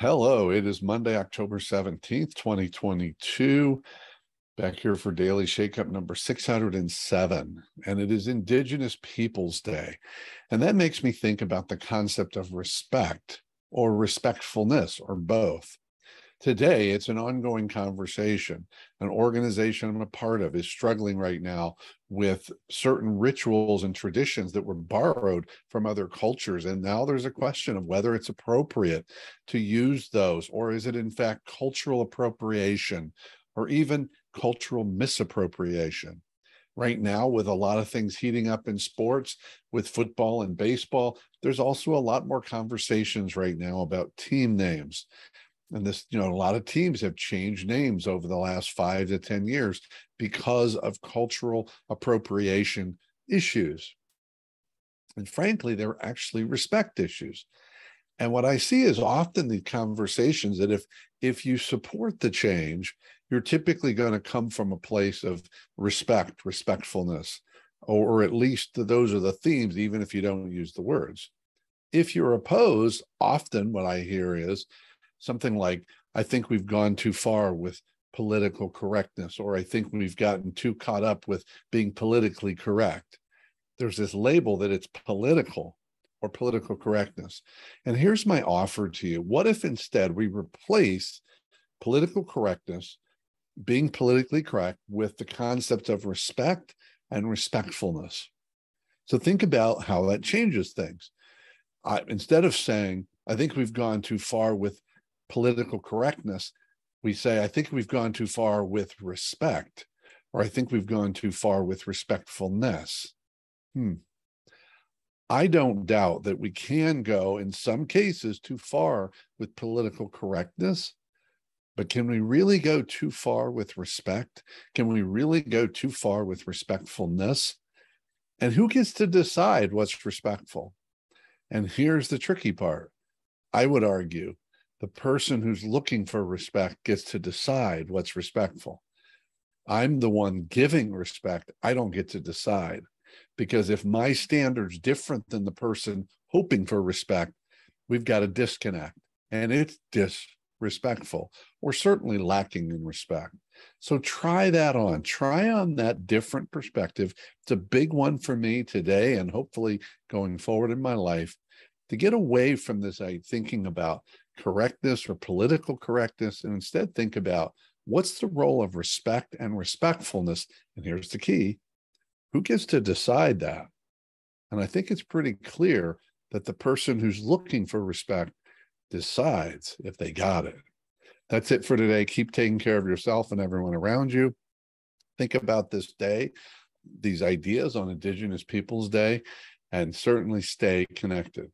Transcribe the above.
Hello, it is Monday, October 17th, 2022. Back here for Daily Shakeup number 607, and it is Indigenous Peoples Day. And that makes me think about the concept of respect or respectfulness or both. Today, it's an ongoing conversation. An organization I'm a part of is struggling right now with certain rituals and traditions that were borrowed from other cultures. And now there's a question of whether it's appropriate to use those, or is it in fact cultural appropriation or even cultural misappropriation? Right now, with a lot of things heating up in sports, with football and baseball, there's also a lot more conversations right now about team names. And this, a lot of teams have changed names over the last 5 to 10 years because of cultural appropriation issues. And frankly, they're actually respect issues. And what I see is often the conversations that if you support the change, you're typically going to come from a place of respect, respectfulness, or at least those are the themes, even if you don't use the words. If you're opposed, often what I hear is something like, I think we've gone too far with political correctness, or I think we've gotten too caught up with being politically correct. There's this label that it's political or political correctness. And here's my offer to you. What if instead we replace political correctness, being politically correct, with the concept of respect and respectfulness? So think about how that changes things. Instead of saying, I think we've gone too far with political correctness, we say, I think we've gone too far with respect, or I think we've gone too far with respectfulness. I don't doubt that we can go, in some cases, too far with political correctness, but can we really go too far with respect? Can we really go too far with respectfulness? And who gets to decide what's respectful? And here's the tricky part. I would argue the person who's looking for respect gets to decide what's respectful. I'm the one giving respect. I don't get to decide, because if my standard's different than the person hoping for respect, we've got a disconnect, and it's disrespectful, or certainly lacking in respect. So try that on. Try on that different perspective. It's a big one for me today, and hopefully going forward in my life, to get away from this thinking about correctness or political correctness, and instead think about what's the role of respect and respectfulness. And here's the key: who gets to decide that? And I think it's pretty clear that the person who's looking for respect decides if they got it. That's it for today. Keep taking care of yourself and everyone around you. Think about this day, these ideas on Indigenous Peoples Day, and certainly stay connected.